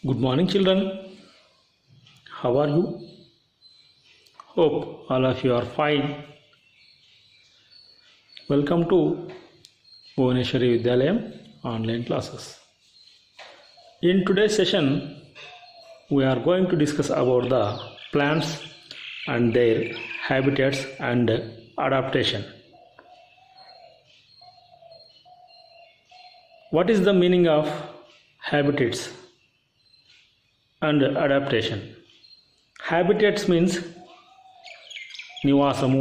Good morning, children. How are you? Hope all of you are fine. Welcome to Bhuvaneshwari Vidyalayam online classes. In today's session, we are going to discuss about the plants and their habitats and adaptation. What is the meaning of habitats and adaptation? Habitats means నివాసము,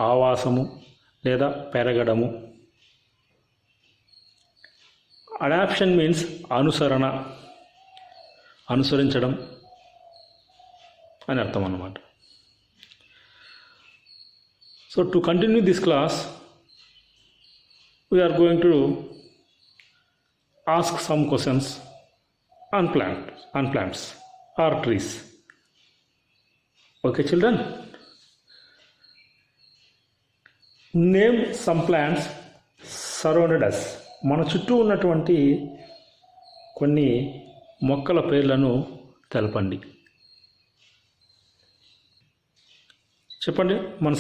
ఆవాసము లేదా పెరగడము. Adoption means అనుసరణ, అనుసరించడం అని అర్థం అన్నమాట. So to continue this class we are going to ask some questions on plants or trees. Okay, children? Name some plants surrounded us. మన చుట్టూ ఉన్నటువంటి కొన్ని మొక్కల పేర్లను తెలపండి. చెప్పండి, మన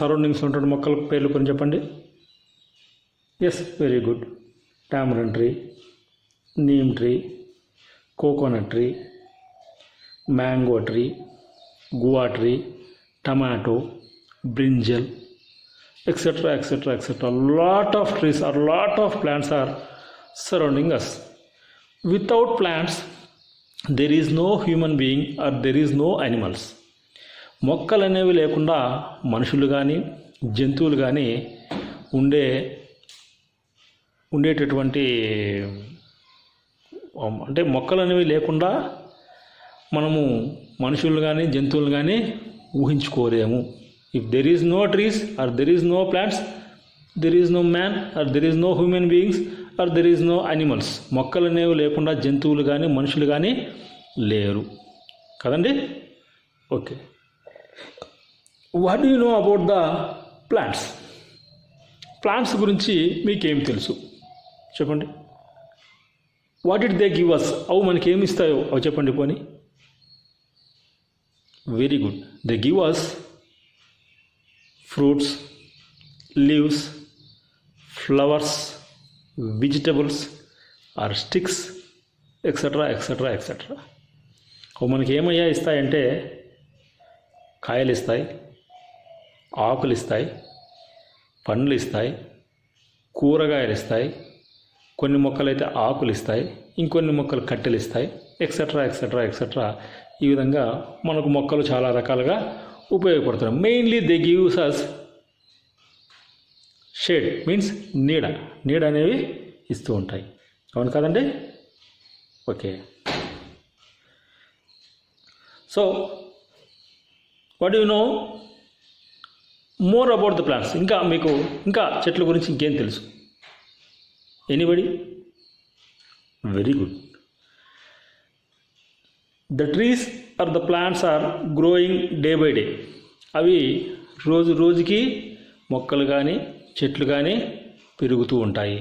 సరౌండింగ్స్ ఉన్నటువంటి మొక్కల పేర్లు కొన్ని చెప్పండి. Yes, very good. Tamarind tree, neem tree, coconut tree, mango tree, guava tree, tomato, brinjal, etc. Lot of trees or lot of plants are surrounding us. Without plants, there is no human being or there is no animals. మొక్కలు అనేవి లేకుండా మనుషులు కానీ జంతువులు కానీ ఉండేటటువంటి అంటే మొక్కలు అనేవి లేకుండా మనము మనుషులు కానీ జంతువులు కానీ ఊహించుకోలేము. If there is no trees or there is no plants, there is no man or there is no human beings or there is no animals. మొక్కలు అనేవి లేకుండా జంతువులు కానీ మనుషులు కానీ లేరు కదండి. Okay, what do you know about the plants? Plants గురించి మీకేం తెలుసు చెప్పండి. What did they give us? అవి మనకి ఏమి ఇస్తాయో అవి చెప్పండి పోనీ. Very good. They give us fruits, leaves, flowers, vegetables or sticks, etc. అవి మనకి ఏమయ్యా ఇస్తాయంటే కాయలు ఇస్తాయి, ఆకులు ఇస్తాయి, పండ్లు ఇస్తాయి, కూరగాయలు ఇస్తాయి, కొన్ని మొక్కలు అయితే ఆకులు ఇస్తాయి, ఇంకొన్ని మొక్కలు కట్టెలు ఇస్తాయి, ఎక్సెట్రా. ఈ విధంగా మనకు మొక్కలు చాలా రకాలుగా ఉపయోగపడుతున్నాం. Mainly they gives us shade, means నీడ అనేవి ఇస్తూ ఉంటాయి. అవును కదండి. Okay, so what you know more about the plants? ఇంకా చెట్ల గురించి ఇంకేం తెలుసు? Anybody? Very good. The trees or the plants are growing day by day. అవి రోజుకి మొక్కలు కానీ చెట్లు కానీ పెరుగుతూ ఉంటాయి.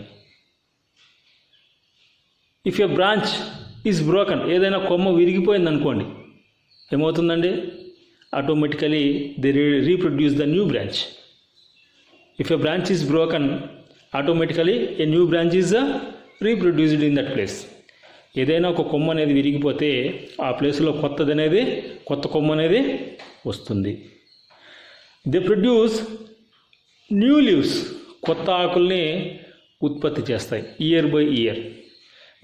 If a branch is broken, ఏదైనా కొమ్మ విరిగిపోయింది అనుకోండి, ఏమవుతుందండి? Automatically they reproduce the new branch. If a branch is broken, automatically a new branch is reproduced in that place. ఏదైనా ఒక కొమ్మ అనేది విరిగిపోతే ఆ ప్లేస్లో కొత్త కొమ్మ అనేది వస్తుంది. దే ప్రొడ్యూస్ న్యూ లీవ్స్, కొత్త ఆకుల్ని ఉత్పత్తి చేస్తాయి year by year.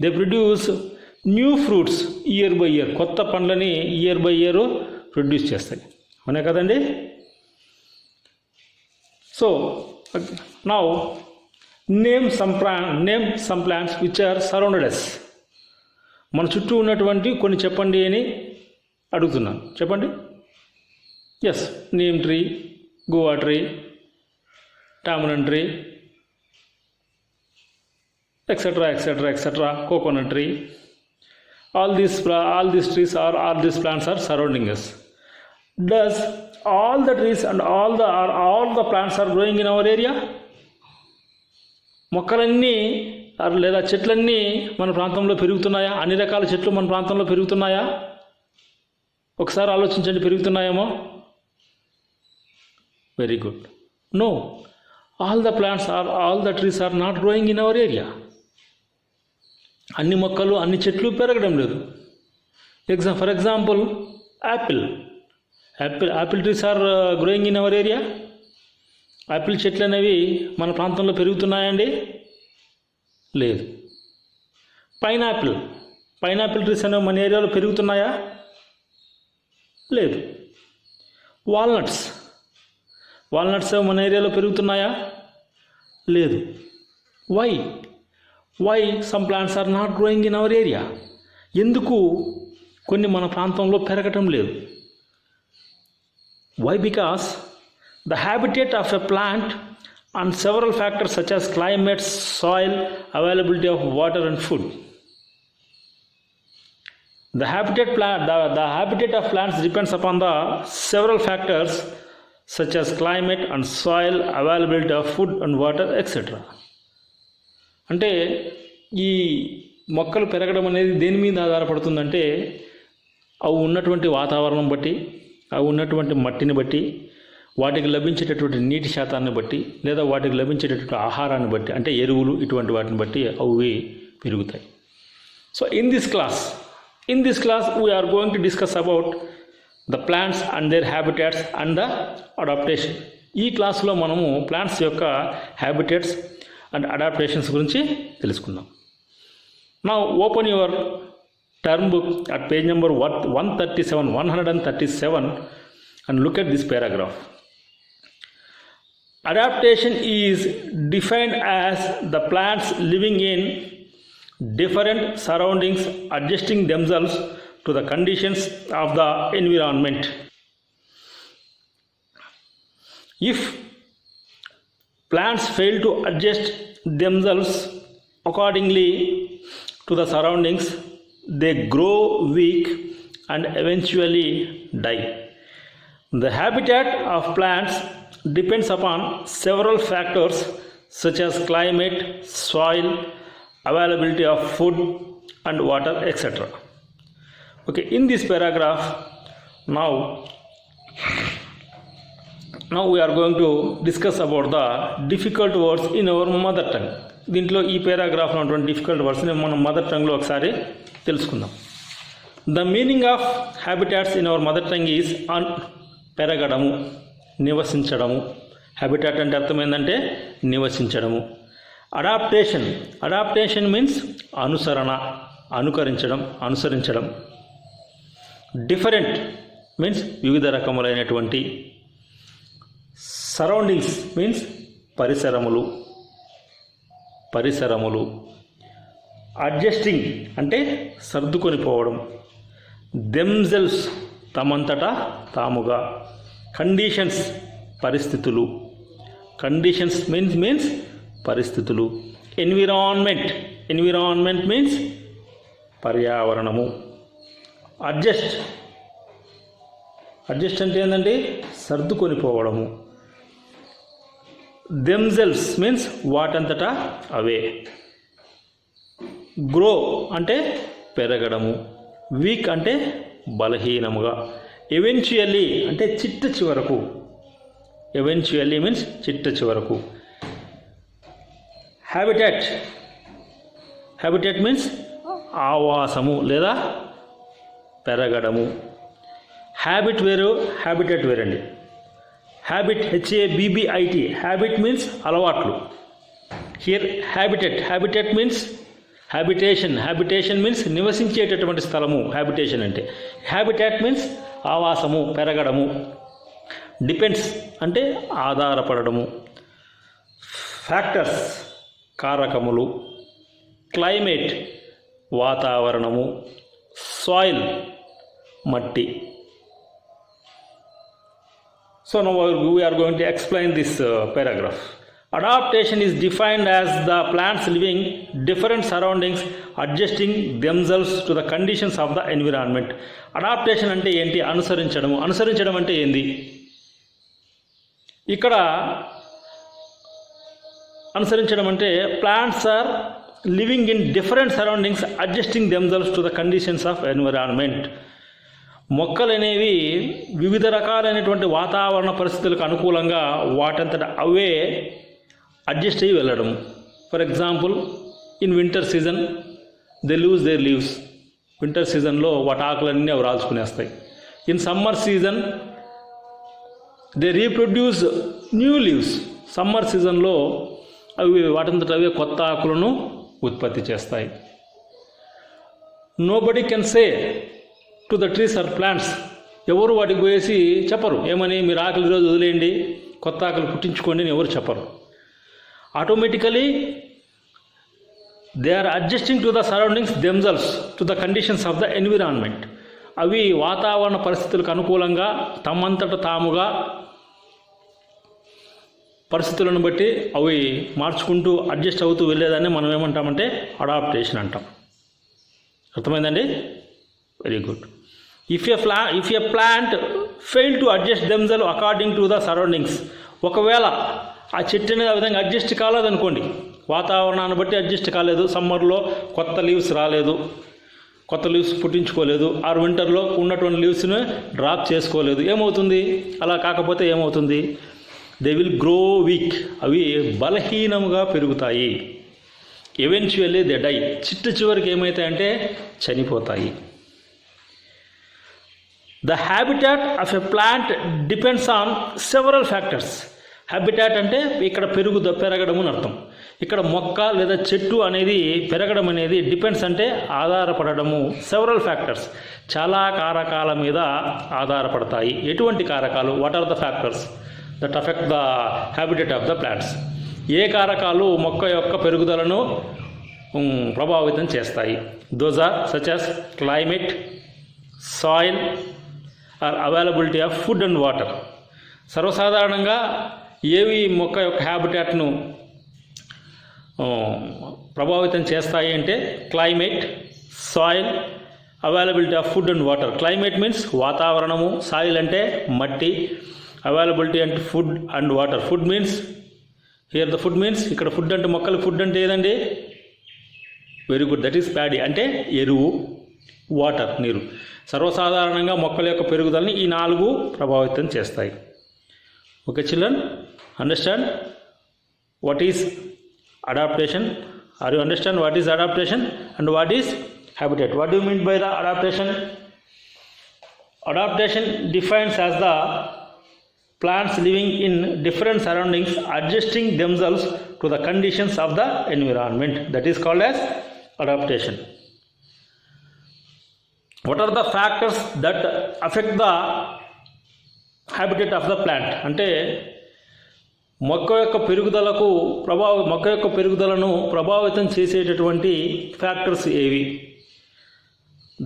They produce new fruits year by year, కొత్త పండ్లని ఇయర్ బై ఇయర్ ప్రొడ్యూస్ చేస్తాయి. అవునా కదండి. So now name some plants which are surrounded us. మన చుట్టూ ఉన్నటువంటి కొన్ని చెప్పండి అని అడుగుతున్నాను. చెప్పండి. Yes, neem tree, guava tree, tamarind tree, etcetera, coconut tree. all these trees or all these plants are surrounding us. Does all the trees and all the plants are growing in our area? మొక్కలన్నీ లేదా చెట్లన్నీ మన ప్రాంతంలో పెరుగుతున్నాయా? అన్ని రకాల చెట్లు మన ప్రాంతంలో పెరుగుతున్నాయా? ఒకసారి ఆలోచించండి, పెరుగుతున్నాయేమో? Very good. No, all the trees are not growing in our area. అన్ని మొక్కలు, అన్ని చెట్లు పెరగడం లేదు. For example, apple trees are growing in our area. Apple చెట్లు అనేవి మన ప్రాంతంలో పెరుగుతున్నాయండి? లేదు. పైనాపిల్ ట్రీస్ అనేవి మన ఏరియాలో పెరుగుతున్నాయా? లేదు. వాల్నట్స్ మన ఏరియాలో పెరుగుతున్నాయా? లేదు. Why some plants are not growing in our area? ఎందుకు కొన్ని మన ప్రాంతంలో పెరగటం లేదు? Why? Because the habitat of a plant and several factors such as climate, soil, availability of water and food. The habitat of plants depends upon the several factors such as climate and soil, availability of food and water, etc. అంటే ఈ మొక్కలు పెరగడం అనేది దేని మీద ఆధారపడుతుందంటే, అవి ఉన్నటువంటి వాతావరణం బట్టి, అవి ఉన్నటువంటి మట్టిని బట్టి, వాటికి లభించేటటువంటి నీటి శాతాన్ని బట్టి, లేదా వాటికి లభించేటటువంటి ఆహారాన్ని బట్టి, అంటే ఎరువులు, ఇటువంటి వాటిని బట్టి అవి పెరుగుతాయి. So in this class we're going to discuss about the plants and their habitats and the adaptation. ఈ క్లాస్లో మనము ప్లాంట్స్ యొక్క హ్యాబిటాట్స్ అండ్ అడాప్టేషన్స్ గురించి తెలుసుకుందాం. Now open your term book at page number 137 and look at this paragraph. Adaptation is defined as the plants living in different surroundings, adjusting themselves to the conditions of the environment. If plants fail to adjust themselves accordingly to the surroundings, they grow weak and eventually die. The habitat of plants depends upon several factors such as climate, soil, availability of food and water, etc. Okay, in this paragraph, now we are going to discuss about the difficult words in our mother tongue. దీంట్లో ఈ పారాగ్రాఫ్లో ఉన్నటువంటి difficult వర్డ్స్ని మనం mother టంగ్లో ఒకసారి తెలుసుకుందాం. The meaning of habitats in our mother tongue is పెరగడము, నివసించడము. Habitat అంటే అర్థం ఏంటంటే నివసించడము. అడాప్టేషన్ మీన్స్ అనుసరణ, అనుసరించడం. డిఫరెంట్ మీన్స్ వివిధ రకములైనటువంటి. Surroundings means పరిసరములు. అడ్జస్టింగ్ అంటే సర్దుకొని పోవడం. దెమ్సెల్వ్స్ తమంతటా తాముగా. కండిషన్స్ పరిస్థితులు. కండిషన్స్ మీన్స్ పరిస్థితులు. ఎన్విరాన్మెంట్ మీన్స్ పర్యావరణము. అడ్జస్ట్ అంటే ఏంటంటే సర్దుకొని పోవడము. దెమ్సెల్వ్స్ మీన్స్ వాటంతటా అవే. గ్రో అంటే పెరగడము. వీక్ అంటే బలహీనముగా. ఎవెన్చువల్లీ అంటే చిట్ట చివరకు. ఎవెన్చువల్లీ మీన్స్ చిట్ట చివరకు. హ్యాబిటాట్ మీన్స్ ఆవాసము లేదా పెరగడము. హ్యాబిట్ వేరు, హ్యాబిటాట్ వేరండి. హ్యాబిట్ HABBIT, హ్యాబిట్ మీన్స్ అలవాట్లు. Here habitat means habitation means నివసించేటటువంటి స్థలము. హ్యాబిటేషన్ అంటే. హ్యాబిటాట్ మీన్స్ ఆవాసము, పెరగడము. డిపెండ్స్ అంటే ఆధారపడము. ఫ్యాక్టర్స్ కారకములు. క్లైమేట్ వాతావరణము. సాయిల్ మట్టి. So now we are going to explain this paragraph. Adaptation is defined as the plants living different surroundings, adjusting themselves to the conditions of the environment. Adaptation అంటే ఏంటి? అనుసరించడం అంటే ఏంది? ఇక్కడ అనుసరించడం అంటే plants are living in different surroundings, adjusting themselves to the conditions of environment. మొక్కలు అనేవి వివిధ రకాలైనటువంటి వాతావరణ పరిస్థితులకు అనుకూలంగా వాటంతట అవే అడ్జస్ట్ అయ్యి వెళ్ళడం. For example, in winter season they lose their leaves. Winter సీజన్లో వాటి ఆకులన్నీ అవి రాల్చుకునేస్తాయి. In summer season they reproduce new leaves. Summer సీజన్లో అవి వాటంతట అవే కొత్త ఆకులను ఉత్పత్తి చేస్తాయి. Nobody can say to the trees or plants. ఎవరు వాటికి పోయేసి చెప్పరు, ఏమని మీరు ఆకులు ఈరోజు వదిలేయండి, కొత్త ఆకులు పుట్టించుకోండి అని ఎవరు చెప్పరు. Automatically they are adjusting to the surroundings themselves to the conditions of the environment. అవి వాతావరణ పరిస్థితులకు అనుకూలంగా తమంతట తాముగా పరిస్థితులను బట్టి అవి మార్చుకుంటూ అడ్జస్ట్ అవుతూ వెళ్ళేదాన్ని మనం ఏమంటామంటే అడాప్టేషన్ అంటాం. అర్థమైందండి? Very good. If a plant fail to adjust themselves according to the surroundings, ఒకవేళ ఆ చెట్టు అనేది ఆ విధంగా అడ్జస్ట్ కాలేదనుకోండి, వాతావరణాన్ని బట్టి అడ్జస్ట్ కాలేదు, సమ్మర్లో కొత్త లీవ్స్ రాలేదు, కొత్త లీవ్స్ పుట్టించుకోలేదు, ఆరు వింటర్లో ఉన్నటువంటి లీవ్స్ని డ్రాప్ చేసుకోలేదు, ఏమవుతుంది? అలా కాకపోతే ఏమవుతుంది? They will grow weak. అవి బలహీనముగా పెరుగుతాయి. Eventually they die. చివరికి ఏమవుతాయంటే చనిపోతాయి. The habitat of a plant depends on several factors. Habitat అంటే ఇక్కడ పెరగడం అని అర్థం. ఇక్కడ మొక్క లేదా చెట్టు అనేది పెరగడం అనేది డిపెండ్స్ అంటే ఆధారపడము. సెవరల్ ఫ్యాక్టర్స్, చాలా కారకాల మీద ఆధారపడతాయి. ఎటువంటి కారకాలు? What are the factors that affect the habitat of the plants? ఏ కారకాలు మొక్క యొక్క పెరుగుదలను ప్రభావితం చేస్తాయి? Those are such as climate, soil or availability of food and water. సర్వసాధారణంగా ఏవి మొక్క యొక్క హ్యాబిటాట్ను ప్రభావితం చేస్తాయి అంటే climate, soil, availability of food and water. Climate means వాతావరణము, సాయిల్ అంటే మట్టి, అవైలబిలిటీ అంటే food and water. Food means here the food means ఇక్కడ ఫుడ్ అంటే మొక్కలకు ఫుడ్ అంటే ఏదండి? Very good, that is paddy అంటే ఎరువు, వాటర్ నీరు. సర్వసాధారణంగా మొక్కల యొక్క పెరుగుదలని ఈ 4 ప్రభావితం చేస్తాయి. Okay children, understand what is adaptation? Are you understand what is adaptation and what is habitat? What do you mean by the adaptation? Adaptation defines as the plants living in different surroundings adjusting themselves to the conditions of the environment. That is called as adaptation. What are the factors that affect the habitat of the plant? అంటే మొక్క యొక్క పెరుగుదలను ప్రభావితం చేసేటటువంటి factors ఏవి?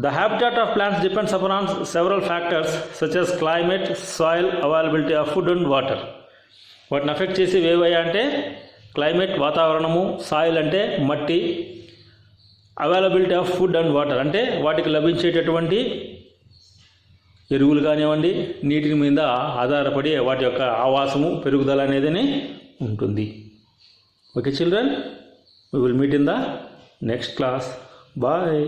The habitat of plants depends upon several factors such as climate, soil, availability of food and water. వాటిని affect చేసేవి ఏవయ్యా అంటే క్లైమేట్ వాతావరణము, సాయిల్ అంటే మట్టి, availability of food and water అంటే వాటికి లభించేటటువంటి ఎరువులు కానివ్వండి, నీటిని మీద ఆధారపడి వాటి యొక్క ఆవాసము, పెరుగుదల అనేది ఉంటుంది. Okay children, we will meet in the next class. Bye.